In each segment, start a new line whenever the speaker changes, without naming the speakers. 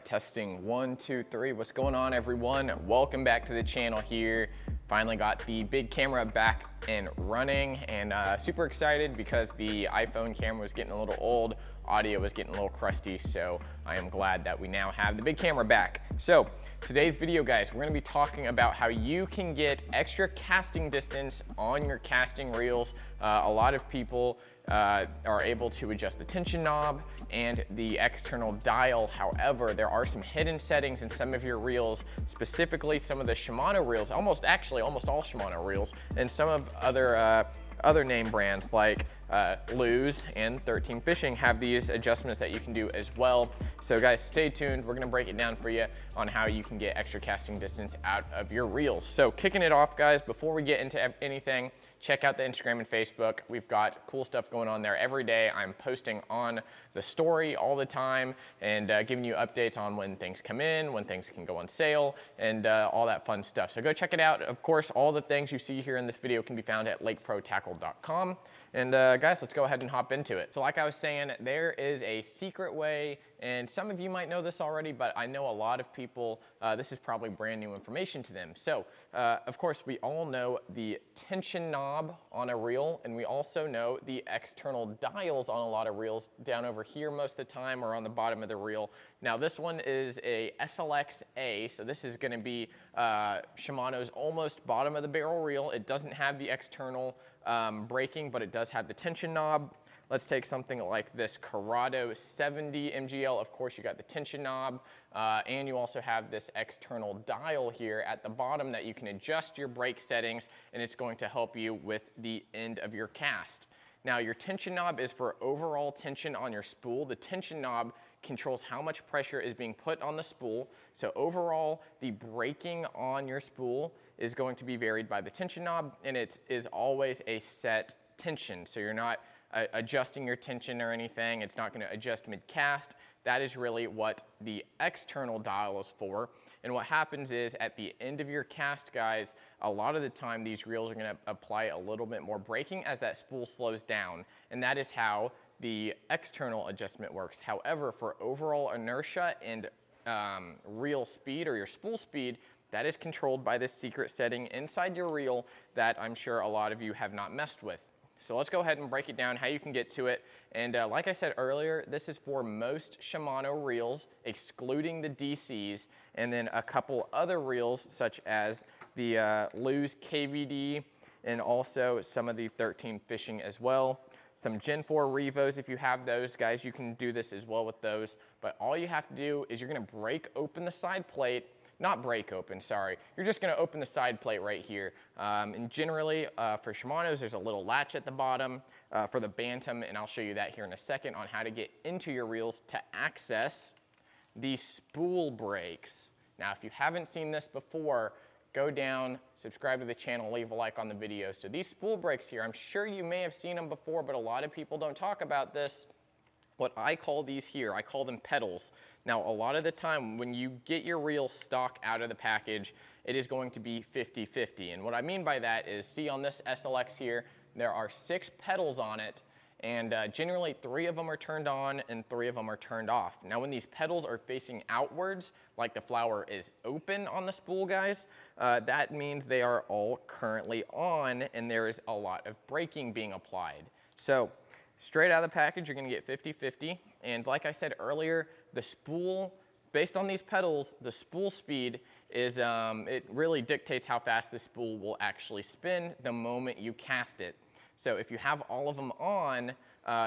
right, testing 1, 2, 3. What's going on, everyone? Welcome back to the channel here. Finally got the big camera back and running, and super excited because the iPhone camera was getting a little old, audio was getting a little crusty, so I am glad that we now have the big camera back. So today's video, guys, we're gonna be talking about how you can get extra casting distance on your casting reels. A lot of people are able to adjust the tension knob and the external dial. However, there are some hidden settings in some of your reels, specifically some of the Shimano reels, almost all Shimano reels, and some of other name brands like Lose and 13 Fishing have these adjustments that you can do as well. So guys, stay tuned. We're gonna break it down for you on how you can get extra casting distance out of your reels. So kicking it off, guys, before we get into anything, check out the Instagram and Facebook. We've got cool stuff going on there every day. I'm posting on the story all the time and giving you updates on when things come in, when things can go on sale, and all that fun stuff. So go check it out. Of course, all the things you see here in this video can be found at lakeprotackle.com. And guys, let's go ahead and hop into it. So like I was saying, there is a secret way, and some of you might know this already, but I know a lot of people, this is probably brand new information to them. So of course, we all know the tension knob on a reel, and we also know the external dials on a lot of reels down over here most of the time, or on the bottom of the reel. Now this one is a SLX-A, so this is gonna be Shimano's almost bottom of the barrel reel. It doesn't have the external braking, but it does have the tension knob. Let's take something like this Corrado 70 MGL. Of course, you got the tension knob, and you also have this external dial here at the bottom that you can adjust your brake settings, and it's going to help you with the end of your cast. Now, your tension knob is for overall tension on your spool. The tension knob controls how much pressure is being put on the spool. So overall, the braking on your spool is going to be varied by the tension knob, and it is always a set tension. So you're not adjusting your tension or anything. It's not going to adjust mid-cast. That is really what the external dial is for. And what happens is at the end of your cast, guys, a lot of the time these reels are going to apply a little bit more braking as that spool slows down. And that is how the external adjustment works. However, for overall inertia and reel speed, or your spool speed, that is controlled by this secret setting inside your reel that I'm sure a lot of you have not messed with. So let's go ahead and break it down, how you can get to it. And like I said earlier, this is for most Shimano reels, excluding the DCs, and then a couple other reels such as the Lose KVD, and also some of the 13 Fishing as well. Some Gen 4 Revos, if you have those, guys, you can do this as well with those. But all you have to do is you're gonna break open the side plate. Not break open, sorry. You're just gonna open the side plate right here. And generally, for Shimano's, there's a little latch at the bottom for the Bantam, and I'll show you that here in a second on how to get into your reels to access the spool brakes. Now, if you haven't seen this before, go down, subscribe to the channel, leave a like on the video. So these spool brakes here, I'm sure you may have seen them before, but a lot of people don't talk about this. What I call these here, I call them pedals. Now, a lot of the time when you get your reel stock out of the package, it is going to be 50-50. And what I mean by that is, see on this SLX here, there are 6 pedals on it, and generally 3 of them are turned on and 3 of them are turned off. Now, when these pedals are facing outwards, like the flower is open on the spool, guys, that means they are all currently on, and there is a lot of braking being applied. So straight out of the package, you're gonna get 50-50. And like I said earlier, the spool, based on these pedals, the spool speed is, it really dictates how fast the spool will actually spin the moment you cast it. So if you have all of them on,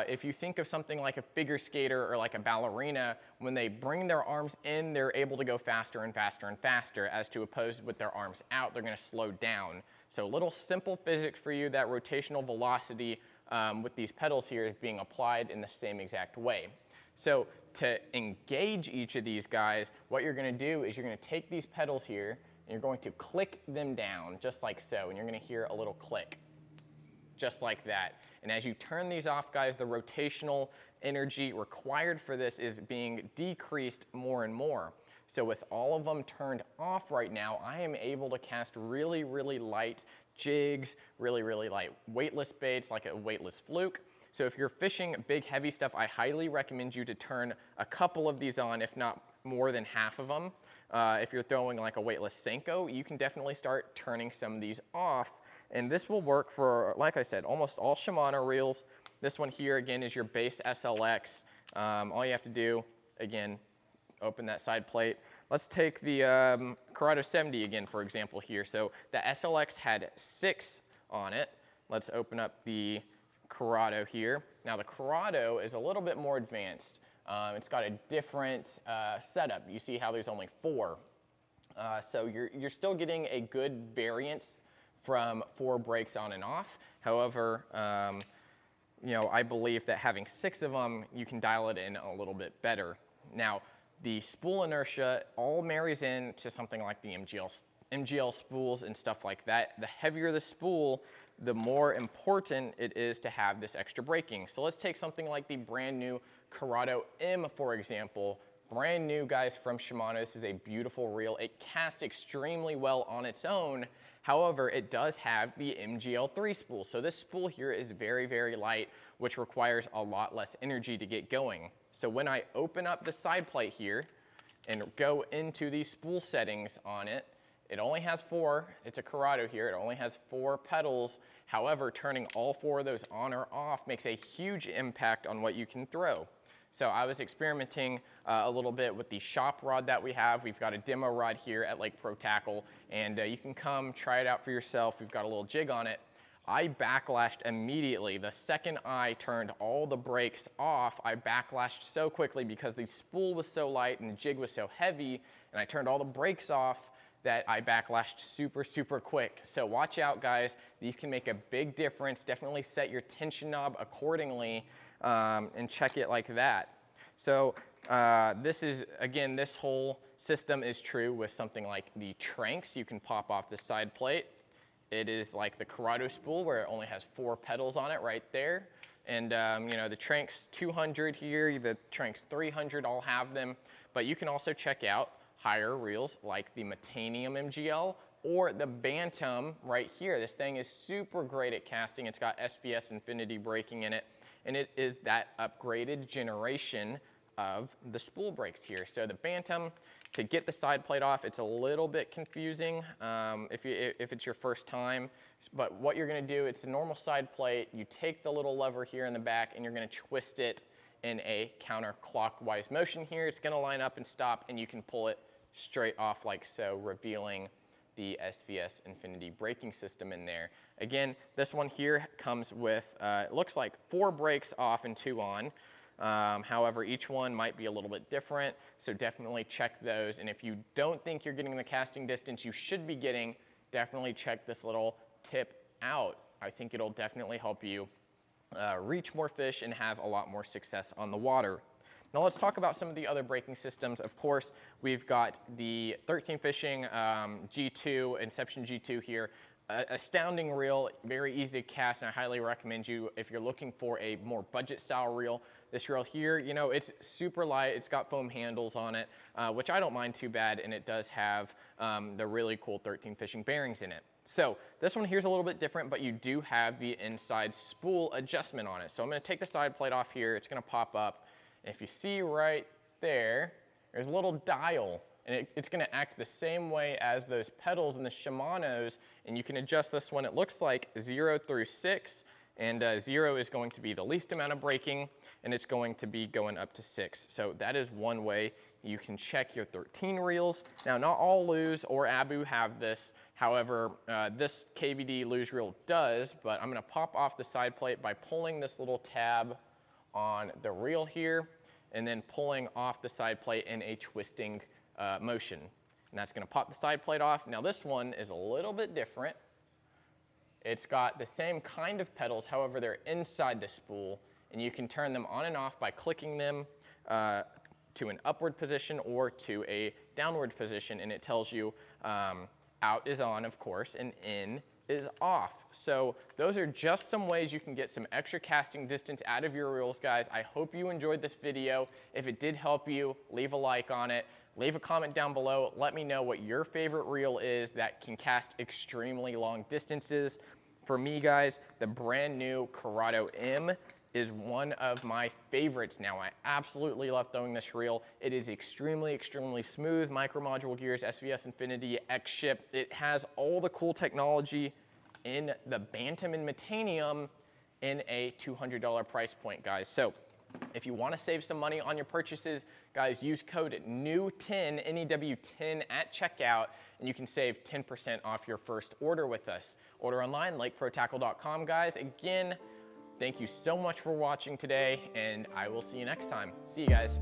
if you think of something like a figure skater or like a ballerina, when they bring their arms in, they're able to go faster and faster and faster, as to opposed with their arms out, they're gonna slow down. So a little simple physics for you, that rotational velocity with these pedals here is being applied in the same exact way. So to engage each of these guys, what you're gonna do is you're gonna take these pedals here and you're going to click them down just like so, and you're gonna hear a little click, just like that. And as you turn these off, guys, the rotational energy required for this is being decreased more and more. So with all of them turned off right now, I am able to cast really, really light jigs, really, really light weightless baits, like a weightless fluke. So if you're fishing big, heavy stuff, I highly recommend you to turn a couple of these on, if not more than half of them. If you're throwing like a weightless Senko, you can definitely start turning some of these off. And this will work for, like I said, almost all Shimano reels. This one here, again, is your base SLX. All you have to do, again, open that side plate. Let's take the Corrado 70 again, for example, here. So the SLX had 6 on it. Let's open up the Corrado here. Now the Corrado is a little bit more advanced. It's got a different setup. You see how there's only 4. So you're still getting a good variance from 4 breaks on and off. However, you know, I believe that having 6 of them, you can dial it in a little bit better. Now, the spool inertia all marries in to something like the MGL spools and stuff like that. The heavier the spool, the more important it is to have this extra braking. So let's take something like the brand new Corrado M, for example. Brand new, guys, from Shimano. This is a beautiful reel. It casts extremely well on its own. However, it does have the MGL3 spool. So this spool here is very, very light, which requires a lot less energy to get going. So when I open up the side plate here and go into these spool settings on it, it only has 4. It's a Corrado here. It only has 4 pedals. However, turning all 4 of those on or off makes a huge impact on what you can throw. So I was experimenting a little bit with the shop rod that we have. We've got a demo rod here at Lake Pro Tackle, and you can come try it out for yourself. We've got a little jig on it. I backlashed immediately. The second I turned all the brakes off, I backlashed so quickly because the spool was so light and the jig was so heavy, and I turned all the brakes off that I backlashed super, super quick. So watch out, guys. These can make a big difference. Definitely set your tension knob accordingly and check it like that. So this is, again, this whole system is true with something like the Tranks. You can pop off the side plate. It is like the Corrado spool where it only has 4 pedals on it right there. And you know, the Tranks 200 here, the Tranks 300, all have them. But you can also check out higher reels like the Metanium MGL or the Bantam right here. This thing is super great at casting. It's got SPS Infinity braking in it, and it is that upgraded generation of the spool brakes here. So the Bantam, to get the side plate off, it's a little bit confusing if it's your first time. But what you're gonna do, it's a normal side plate. You take the little lever here in the back and you're gonna twist it in a counterclockwise motion here. It's gonna line up and stop, and you can pull it straight off like so, revealing the SPS Infinity braking system in there. Again, this one here comes with, it looks like 4 brakes off and 2 on. However, each one might be a little bit different, so definitely check those. And if you don't think you're getting the casting distance you should be getting, definitely check this little tip out. I think it'll definitely help you reach more fish and have a lot more success on the water. Now let's talk about some of the other braking systems. Of course, we've got the 13 Fishing G2, Inception G2 here. Astounding reel, very easy to cast, and I highly recommend you if you're looking for a more budget style reel. This reel here, you know, it's super light. It's got foam handles on it, which I don't mind too bad, and it does have the really cool 13 Fishing bearings in it. So this one here's a little bit different, but you do have the inside spool adjustment on it. So I'm gonna take the side plate off here. It's gonna pop up. If you see right there, there's a little dial, and it's gonna act the same way as those pedals in the Shimano's, and you can adjust this one. It looks like 0 through 6, and 0 is going to be the least amount of braking, and it's going to be going up to 6. So that is one way you can check your 13 reels. Now, not all Lew's or Abu have this. However, this KVD Lew's reel does, but I'm gonna pop off the side plate by pulling this little tab on the reel here, and then pulling off the side plate in a twisting motion. And that's gonna pop the side plate off. Now this one is a little bit different. It's got the same kind of pedals, however, they're inside the spool, and you can turn them on and off by clicking them to an upward position or to a downward position, and it tells you out is on, of course, and in is off. So those are just some ways you can get some extra casting distance out of your reels, guys. I hope you enjoyed this video. If it did help you, leave a like on it. Leave a comment down below. Let me know what your favorite reel is that can cast extremely long distances. For me, guys, the brand new Corrado M is one of my favorites now. I absolutely love throwing this reel. It is extremely smooth. Micro module gears, SVS Infinity, X-Ship. It has all the cool technology in the Bantam and Metanium in a $200 price point, guys. So if you want to save some money on your purchases, guys, use code NEW10, NEW10 at checkout, and you can save 10% off your first order with us. Order online, lakeprotackle.com, guys. Again, thank you so much for watching today, and I will see you next time. See you guys.